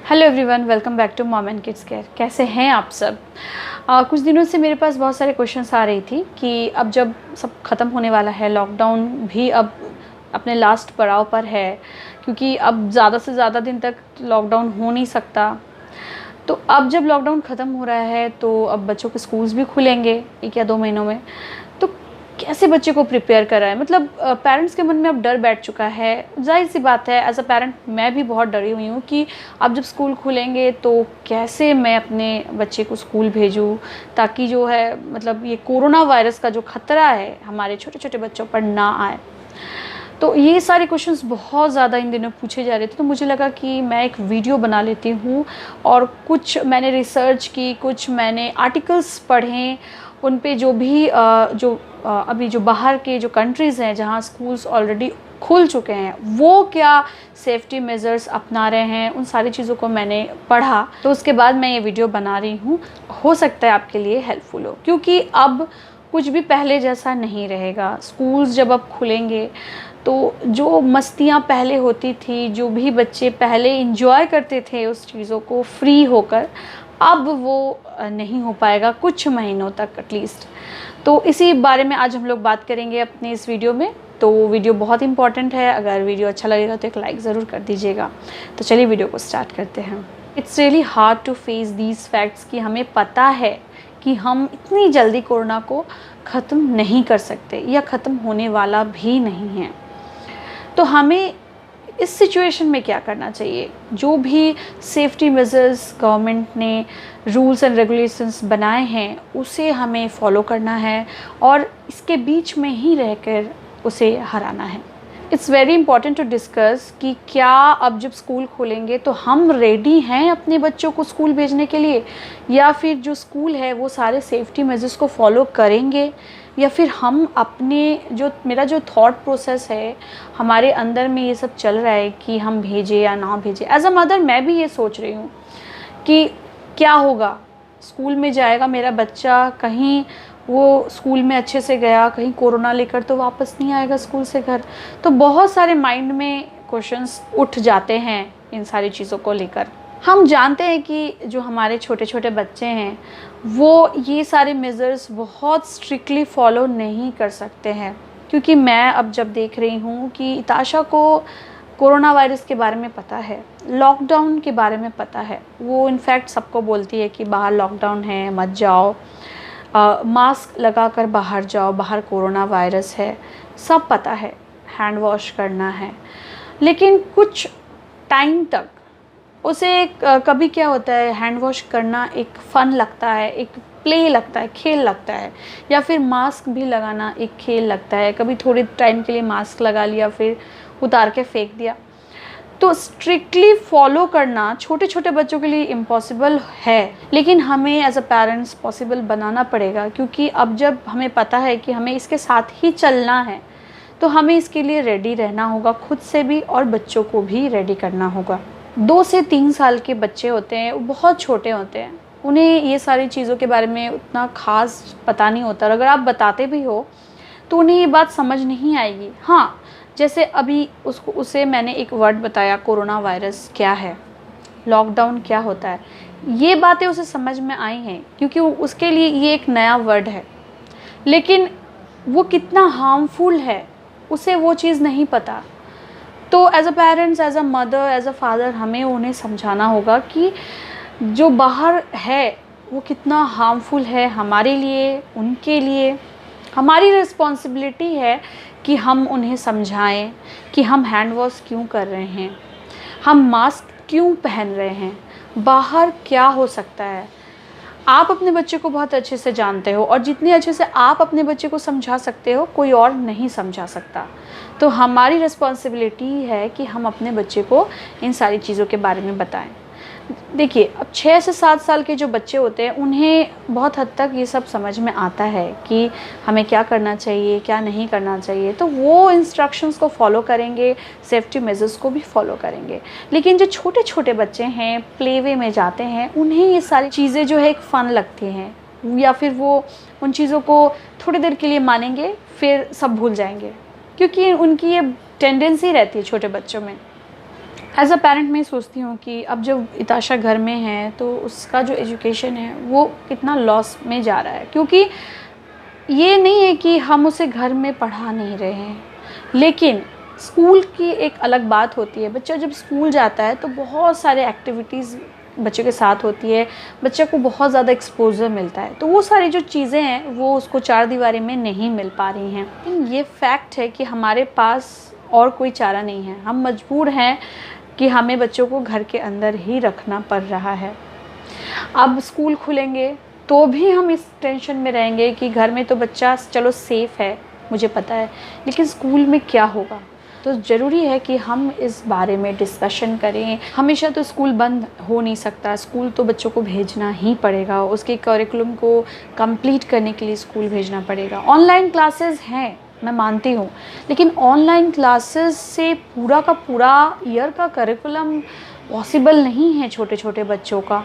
Hello everyone, welcome back to mom and kids care. कैसे हैं आप सब? कुछ दिनों से मेरे पास बहुत सारे क्वेश्चंस आ रही थी कि अब जब सब ख़त्म होने वाला है, लॉकडाउन भी अब अपने लास्ट पड़ाव पर है, क्योंकि अब ज़्यादा से ज़्यादा दिन तक लॉकडाउन हो नहीं सकता। तो अब जब लॉकडाउन ख़त्म हो रहा है तो अब बच्चों के स्कूल्स भी खुलेंगे 1 या 2 महीनों में। तो कैसे बच्चे को प्रिपेयर कराएं? मतलब पेरेंट्स के मन में अब डर बैठ चुका है। जाहिर सी बात है, एज अ पेरेंट मैं भी बहुत डरी हुई हूँ कि अब जब स्कूल खुलेंगे तो कैसे मैं अपने बच्चे को स्कूल भेजूँ, ताकि जो है मतलब ये कोरोना वायरस का जो ख़तरा है हमारे छोटे छोटे बच्चों पर ना आए। तो ये सारे क्वेश्चंस बहुत ज़्यादा इन दिनों पूछे जा रहे थे, तो मुझे लगा कि मैं एक वीडियो बना लेती हूँ और कुछ मैंने रिसर्च की, कुछ मैंने आर्टिकल्स पढ़े, उन पे जो भी अभी जो बाहर के जो कंट्रीज़ हैं जहाँ स्कूल्स ऑलरेडी खुल चुके हैं वो क्या सेफ्टी मेजर्स अपना रहे हैं, उन सारी चीज़ों को मैंने पढ़ा। तो उसके बाद मैं ये वीडियो बना रही हूँ। हो सकता है आपके लिए हेल्पफुल हो, क्योंकि अब कुछ भी पहले जैसा नहीं रहेगा। स्कूल्स जब अब खुलेंगे तो जो मस्तियाँ पहले होती थी, जो भी बच्चे पहले इंजॉय करते थे उस चीज़ों को फ्री होकर, अब वो नहीं हो पाएगा कुछ महीनों तक एटलीस्ट। तो इसी बारे में आज हम लोग बात करेंगे अपने इस वीडियो में। तो वीडियो बहुत इंपॉर्टेंट है, अगर वीडियो अच्छा लगेगा तो एक लाइक ज़रूर कर दीजिएगा। तो चलिए वीडियो को स्टार्ट करते हैं। It's really hard to face these facts कि हमें पता है कि हम इतनी जल्दी कोरोना को ख़त्म नहीं कर सकते या ख़त्म होने वाला भी नहीं है। तो हमें इस सिचुएशन में क्या करना चाहिए? जो भी सेफ्टी मेजर्स गवर्नमेंट ने रूल्स एंड रेगुलेशंस बनाए हैं उसे हमें फॉलो करना है और इसके बीच में ही रहकर उसे हराना है। It's very important to discuss कि क्या अब जब स्कूल खोलेंगे तो हम रेडी हैं अपने बच्चों को स्कूल भेजने के लिए, या फिर जो स्कूल है वो सारे सेफ्टी मेजर्स को फॉलो करेंगे, या फिर हम अपने मेरा जो थॉट प्रोसेस है हमारे अंदर में ये सब चल रहा है कि हम भेजें या ना भेजें। एज अ मदर मैं भी ये सोच रही हूँ कि क्या होगा, स्कूल में जाएगा मेरा बच्चा, कहीं वो स्कूल में अच्छे से गया, कहीं कोरोना लेकर तो वापस नहीं आएगा स्कूल से घर। तो बहुत सारे माइंड में क्वेश्चंस उठ जाते हैं इन सारी चीज़ों को लेकर। हम जानते हैं कि जो हमारे छोटे छोटे बच्चे हैं वो ये सारे मेजर्स बहुत स्ट्रिक्टली फॉलो नहीं कर सकते हैं, क्योंकि मैं अब जब देख रही हूँ कि इताशा को कोरोना वायरस के बारे में पता है, लॉकडाउन के बारे में पता है। वो इनफैक्ट सबको बोलती है कि बाहर लॉकडाउन है, मत जाओ, मास्क लगाकर बाहर जाओ, बाहर कोरोना वायरस है, सब पता है, हैंड वॉश करना है। लेकिन कुछ टाइम तक उसे कभी क्या होता है, हैंड वॉश करना एक फ़न लगता है, एक प्ले लगता है, खेल लगता है, या फिर मास्क भी लगाना एक खेल लगता है। कभी थोड़े टाइम के लिए मास्क लगा लिया, फिर उतार के फेंक दिया। तो स्ट्रिक्टली फॉलो करना छोटे छोटे बच्चों के लिए इम्पॉसिबल है, लेकिन हमें एज अ पेरेंट्स पॉसिबल बनाना पड़ेगा, क्योंकि अब जब हमें पता है कि हमें इसके साथ ही चलना है तो हमें इसके लिए रेडी रहना होगा, खुद से भी और बच्चों को भी रेडी करना होगा। 2 से 3 साल के बच्चे होते हैं, वो बहुत छोटे होते हैं, उन्हें ये सारी चीज़ों के बारे में उतना ख़ास पता नहीं होता। अगर आप बताते भी हो तो उन्हें ये बात समझ नहीं आएगी। हाँ, जैसे अभी उसे मैंने एक वर्ड बताया, कोरोना वायरस क्या है, लॉकडाउन क्या होता है, ये बातें उसे समझ में आई हैं, क्योंकि उसके लिए ये एक नया वर्ड है। लेकिन वो कितना हार्मफुल है उसे वो चीज़ नहीं पता। तो as a parents, as a mother, as a father हमें उन्हें समझाना होगा कि जो बाहर है वो कितना हार्मफुल है हमारे लिए, उनके लिए। हमारी रिस्पॉन्सिबिलिटी है कि हम उन्हें समझाएं कि हम हैंड वॉश क्यों कर रहे हैं, हम मास्क क्यों पहन रहे हैं, बाहर क्या हो सकता है। आप अपने बच्चे को बहुत अच्छे से जानते हो, और जितने अच्छे से आप अपने बच्चे को समझा सकते हो कोई और नहीं समझा सकता। तो हमारी रिस्पॉन्सिबिलिटी है कि हम अपने बच्चे को इन सारी चीज़ों के बारे में बताएं। देखिए, अब 6 से 7 साल के जो बच्चे होते हैं उन्हें बहुत हद तक ये सब समझ में आता है कि हमें क्या करना चाहिए, क्या नहीं करना चाहिए। तो वो इंस्ट्रक्शंस को फॉलो करेंगे, सेफ्टी मेजर्स को भी फॉलो करेंगे। लेकिन जो छोटे छोटे बच्चे हैं, प्ले वे में जाते हैं, उन्हें ये सारी चीज़ें जो है एक फ़न लगती हैं, या फिर वो उन चीज़ों को थोड़ी देर के लिए मानेंगे फिर सब भूल जाएंगे, क्योंकि उनकी ये टेंडेंसी रहती है छोटे बच्चों में। एज़ अ पेरेंट मैं सोचती हूँ कि अब जब इताशा घर में है तो उसका जो एजुकेशन है वो कितना लॉस में जा रहा है, क्योंकि ये नहीं है कि हम उसे घर में पढ़ा नहीं रहे हैं, लेकिन स्कूल की एक अलग बात होती है। बच्चा जब स्कूल जाता है तो बहुत सारे एक्टिविटीज़ बच्चे के साथ होती है, बच्चे को बहुत ज़्यादा एक्सपोज़र मिलता है, तो वो सारी जो चीज़ें हैं वो उसको चार दीवारी में नहीं मिल पा रही हैं। लेकिन ये फैक्ट है कि हमारे पास और कोई चारा नहीं है, हम मजबूर हैं कि हमें बच्चों को घर के अंदर ही रखना पड़ रहा है। अब स्कूल खुलेंगे तो भी हम इस टेंशन में रहेंगे कि घर में तो बच्चा चलो सेफ़ है, मुझे पता है, लेकिन स्कूल में क्या होगा। तो ज़रूरी है कि हम इस बारे में डिस्कशन करें। हमेशा तो स्कूल बंद हो नहीं सकता, स्कूल तो बच्चों को भेजना ही पड़ेगा, उसके करिकुलम को कंप्लीट करने के लिए स्कूल भेजना पड़ेगा। ऑनलाइन क्लासेस हैं, मैं मानती हूँ, लेकिन ऑनलाइन क्लासेस से पूरा का पूरा ईयर का करिकुलम पॉसिबल नहीं है छोटे छोटे बच्चों का।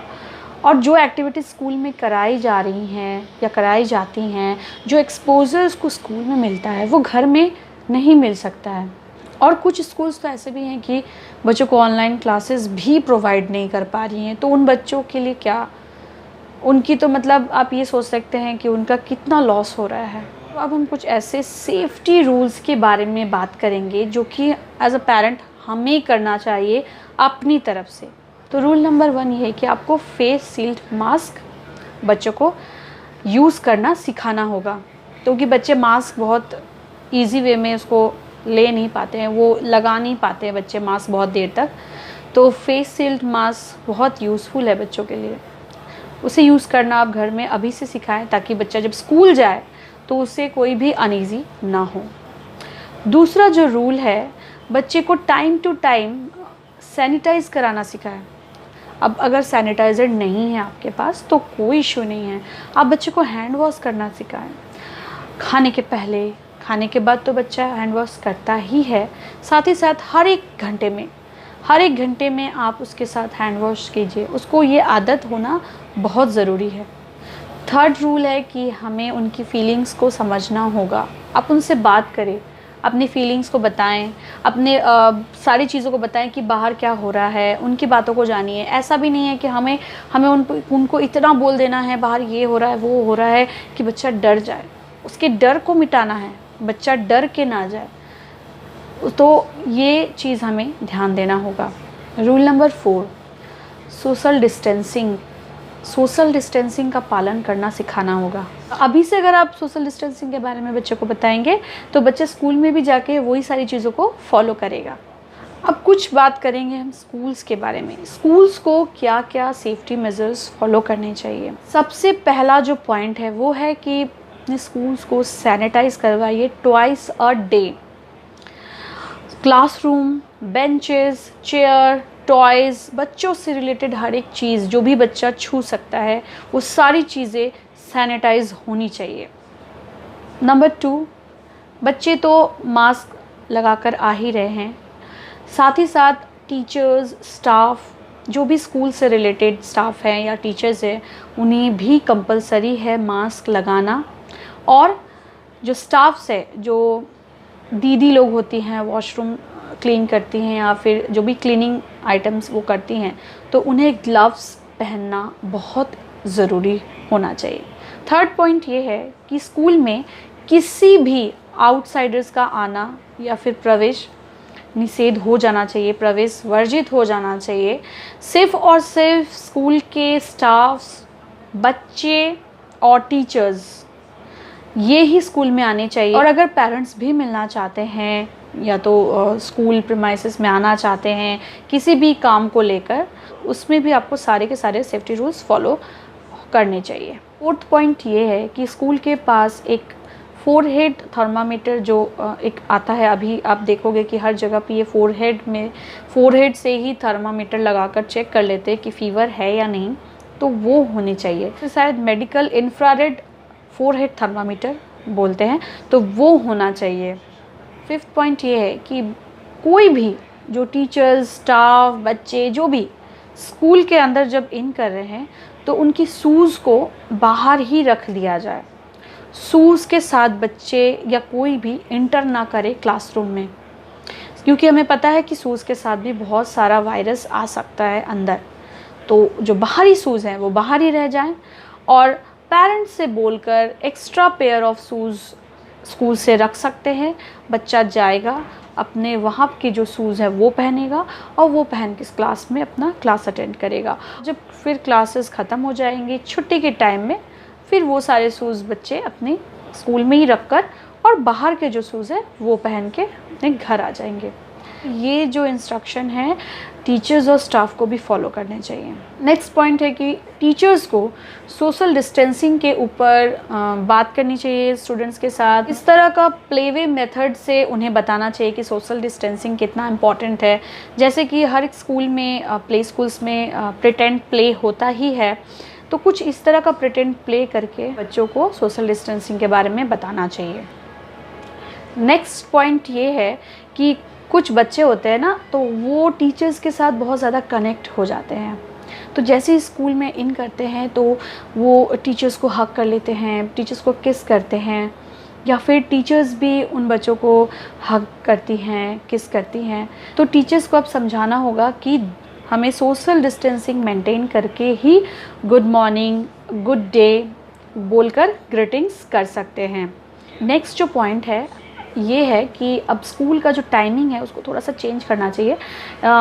और जो एक्टिविटीज़ स्कूल में कराई जा रही हैं या कराई जाती हैं, जो एक्सपोज़र उसको स्कूल में मिलता है वो घर में नहीं मिल सकता है। और कुछ स्कूल्स तो ऐसे भी हैं कि बच्चों को ऑनलाइन क्लासेस भी प्रोवाइड नहीं कर पा रही हैं, तो उन बच्चों के लिए क्या, उनकी तो मतलब आप ये सोच सकते हैं कि उनका कितना लॉस हो रहा है। तो अब हम कुछ ऐसे सेफ्टी रूल्स के बारे में बात करेंगे जो कि एज अ पेरेंट हमें करना चाहिए अपनी तरफ से। तो रूल नंबर 1 ये है कि आपको फेस सील्ड मास्क बच्चों को यूज़ करना सिखाना होगा, क्योंकि बच्चे मास्क बहुत ईजी वे में उसको ले नहीं पाते हैं, वो लगा नहीं पाते हैं बच्चे मास्क बहुत देर तक। तो फेस सील्ड मास्क बहुत यूज़फुल है बच्चों के लिए, उसे यूज़ करना आप घर में अभी से सिखाएं ताकि बच्चा जब स्कूल जाए तो उसे कोई भी अनईज़ी ना हो। दूसरा जो रूल है, बच्चे को टाइम टू टाइम सैनिटाइज़ कराना सिखाएं। अब अगर सैनिटाइज़र नहीं है आपके पास तो कोई इशू नहीं है, आप बच्चे को हैंड वॉश करना सिखाएं। खाने के पहले, खाने के बाद तो बच्चा हैंड वॉश करता ही है, साथ ही साथ हर एक घंटे में आप उसके साथ हैंड वॉश कीजिए, उसको ये आदत होना बहुत ज़रूरी है। थर्ड रूल है कि हमें उनकी फीलिंग्स को समझना होगा। आप उनसे बात करें, अपनी फीलिंग्स को बताएं, अपने सारी चीज़ों को बताएं कि बाहर क्या हो रहा है, उनकी बातों को जानिए। ऐसा भी नहीं है कि हमें उनको इतना बोल देना है बाहर ये हो रहा है वो हो रहा है कि बच्चा डर जाए। उसके डर को मिटाना है, बच्चा डर के ना जाए, तो ये चीज़ हमें ध्यान देना होगा। रूल नंबर 4, सोशल डिस्टेंसिंग का पालन करना सिखाना होगा। अभी से अगर आप सोशल डिस्टेंसिंग के बारे में बच्चे को बताएंगे तो बच्चे स्कूल में भी जाके वही सारी चीज़ों को फॉलो करेगा। अब कुछ बात करेंगे हम स्कूल्स के बारे में। स्कूल्स को क्या क्या सेफ्टी मेजर्स फॉलो करने चाहिए। सबसे पहला जो पॉइंट है वो है कि अपने स्कूल्स को सैनिटाइज करवाइए twice a day. Classroom, benches, chair, toys, बच्चों से रिलेटेड हर एक चीज़ जो भी बच्चा छू सकता है वो सारी चीज़ें सैनिटाइज होनी चाहिए। नंबर 2, बच्चे तो मास्क लगाकर आ ही रहे हैं, साथ ही साथ टीचर्स, स्टाफ, जो भी स्कूल से रिलेटेड स्टाफ हैं या टीचर्स हैं, उन्हें भी कंपलसरी है मास्क लगाना। और जो स्टाफ्स है, जो दीदी लोग होती हैं, वॉशरूम क्लीन करती हैं या फिर जो भी क्लीनिंग आइटम्स वो करती हैं, तो उन्हें ग्लव्स पहनना बहुत ज़रूरी होना चाहिए। थर्ड पॉइंट ये है कि स्कूल में किसी भी आउटसाइडर्स का आना या फिर प्रवेश निषेध हो जाना चाहिए, प्रवेश वर्जित हो जाना चाहिए। सिर्फ़ और सिर्फ स्कूल के स्टाफ्स, बच्चे और टीचर्स ये ही स्कूल में आने चाहिए। और अगर पेरेंट्स भी मिलना चाहते हैं या तो स्कूल प्रीमाइसेस में आना चाहते हैं किसी भी काम को लेकर, उसमें भी आपको सारे के सारे सेफ्टी रूल्स फॉलो करने चाहिए। फोर्थ पॉइंट ये है कि स्कूल के पास एक फोरहेड थर्मामीटर जो एक आता है, अभी आप देखोगे कि हर जगह पे ये फोरहेड से ही थर्मामीटर लगाकर चेक कर लेते हैं कि फ़ीवर है या नहीं, तो वो होनी चाहिए। फिर शायद मेडिकल इंफ्रारेड फोरहेड थर्मामीटर बोलते हैं, तो वो होना चाहिए। फिफ्थ पॉइंट ये है कि कोई भी जो टीचर्स, स्टाफ, बच्चे जो भी स्कूल के अंदर जब इन कर रहे हैं तो उनकी शूज़ को बाहर ही रख दिया जाए। शूज़ के साथ बच्चे या कोई भी इंटर ना करे क्लासरूम में। क्योंकि हमें पता है कि शूज़ के साथ भी बहुत सारा वायरस आ सकता है अंदर। तो जो बाहरी शूज़ हैं वो बाहर ही रह जाएं, और पेरेंट्स से बोलकर extra pair of shoes school से रख सकते हैं। बच्चा जाएगा, अपने वहाँ के जो शूज़ हैं वो पहनेगा और वो पहन के क्लास में अपना क्लास अटेंड करेगा। जब फिर क्लासेस ख़त्म हो जाएंगी छुट्टी के टाइम में, फिर वो सारे शूज़ बच्चे अपने स्कूल में ही रख कर और बाहर के जो शूज़ हैं वो पहन के अपने घर आ जाएंगे। ये जो इंस्ट्रक्शन है टीचर्स और स्टाफ को भी फॉलो करने चाहिए। नेक्स्ट पॉइंट है कि टीचर्स को सोशल डिस्टेंसिंग के ऊपर बात करनी चाहिए स्टूडेंट्स के साथ। इस तरह का प्लेवे मेथड से उन्हें बताना चाहिए कि सोशल डिस्टेंसिंग कितना इम्पॉर्टेंट है। जैसे कि हर एक स्कूल में प्ले स्कूल्स में प्रिटेंड प्ले होता ही है, तो कुछ इस तरह का प्रिटेंड प्ले करके बच्चों को सोशल डिस्टेंसिंग के बारे में बताना चाहिए। नेक्स्ट पॉइंट ये है कि कुछ बच्चे होते हैं ना, तो वो टीचर्स के साथ बहुत ज़्यादा कनेक्ट हो जाते हैं। तो जैसे ही स्कूल में इन करते हैं तो वो टीचर्स को हग कर लेते हैं, टीचर्स को किस करते हैं, या फिर टीचर्स भी उन बच्चों को हग करती हैं, किस करती हैं। तो टीचर्स को अब समझाना होगा कि हमें सोशल डिस्टेंसिंग मेंटेन करके ही गुड मॉर्निंग, गुड डे बोलकर ग्रीटिंग्स कर सकते हैं। नेक्स्ट जो पॉइंट है ये है कि अब स्कूल का जो टाइमिंग है उसको थोड़ा सा चेंज करना चाहिए।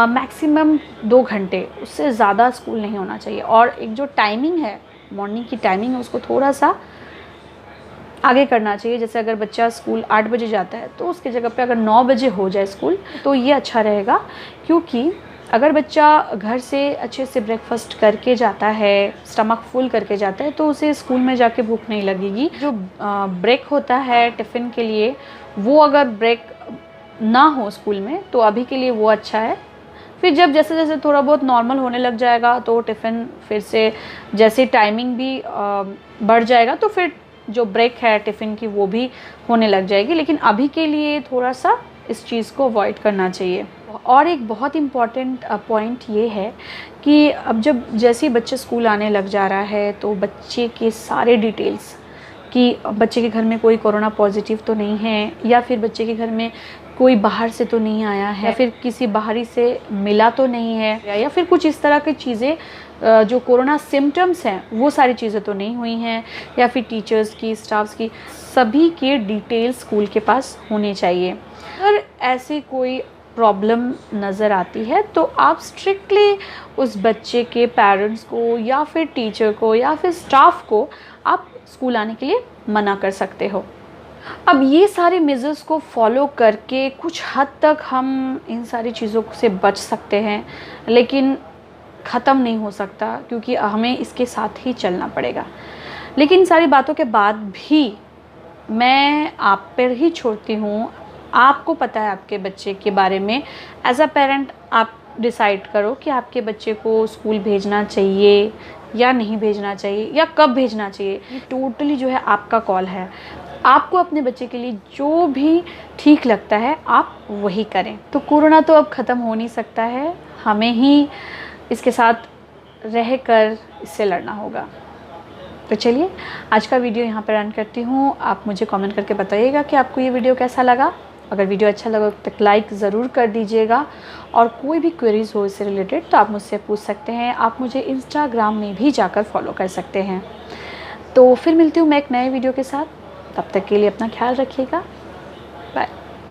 मैक्सिमम 2 घंटे, उससे ज़्यादा स्कूल नहीं होना चाहिए। और एक जो टाइमिंग है, मॉर्निंग की टाइमिंग है, उसको थोड़ा सा आगे करना चाहिए। जैसे अगर बच्चा स्कूल 8 बजे जाता है तो उसकी जगह पे अगर 9 बजे हो जाए स्कूल, तो ये अच्छा रहेगा। क्योंकि अगर बच्चा घर से अच्छे से ब्रेकफास्ट करके जाता है, स्टमक फुल करके जाता है, तो उसे स्कूल में जाके भूख नहीं लगेगी। जो ब्रेक होता है टिफ़िन के लिए, वो अगर ब्रेक ना हो स्कूल में तो अभी के लिए वो अच्छा है। फिर जब जैसे जैसे थोड़ा बहुत नॉर्मल होने लग जाएगा तो टिफ़िन फिर से जैसे टाइमिंग भी बढ़ जाएगा तो फिर जो ब्रेक है टिफ़िन की वो भी होने लग जाएगी। लेकिन अभी के लिए थोड़ा सा इस चीज़ को अवॉइड करना चाहिए। और एक बहुत इम्पॉर्टेंट पॉइंट ये है कि अब जब जैसे ही बच्चे स्कूल आने लग जा रहा है तो बच्चे के सारे डिटेल्स कि बच्चे के घर में कोई कोरोना पॉजिटिव तो नहीं है, या फिर बच्चे के घर में कोई बाहर से तो नहीं आया है, या फिर किसी बाहरी से मिला तो नहीं है, या फिर कुछ इस तरह की चीज़ें जो कोरोना सिम्टम्स हैं वो सारी चीज़ें तो नहीं हुई हैं, या फिर टीचर्स की, स्टाफ्स की, सभी के डिटेल्स स्कूल के पास होने चाहिए। अगर ऐसी कोई प्रॉब्लम नज़र आती है तो आप स्ट्रिक्टली उस बच्चे के पेरेंट्स को या फिर टीचर को या फिर स्टाफ को आप स्कूल आने के लिए मना कर सकते हो। अब ये सारे मेजर्स को फॉलो करके कुछ हद तक हम इन सारी चीज़ों से बच सकते हैं, लेकिन ख़त्म नहीं हो सकता क्योंकि हमें इसके साथ ही चलना पड़ेगा। लेकिन इन सारी बातों के बाद भी मैं आप पर ही छोड़ती हूँ। आपको पता है आपके बच्चे के बारे में। एज अ पेरेंट आप डिसाइड करो कि आपके बच्चे को स्कूल भेजना चाहिए या नहीं भेजना चाहिए, या कब भेजना चाहिए। ये टोटली जो है आपका कॉल है। आपको अपने बच्चे के लिए जो भी ठीक लगता है आप वही करें। तो कोरोना तो अब ख़त्म हो नहीं सकता है, हमें ही इसके साथ रह कर इससे लड़ना होगा। तो चलिए आज का वीडियो यहाँ पर एंड करती हूँ। आप मुझे कमेंट करके बताइएगा कि आपको ये वीडियो कैसा लगा। अगर वीडियो अच्छा लगा तो लाइक ज़रूर कर दीजिएगा, और कोई भी क्वेरीज़ हो इससे रिलेटेड तो आप मुझसे पूछ सकते हैं। आप मुझे इंस्टाग्राम में भी जाकर फॉलो कर सकते हैं। तो फिर मिलती हूँ मैं एक नए वीडियो के साथ। तब तक के लिए अपना ख्याल रखिएगा।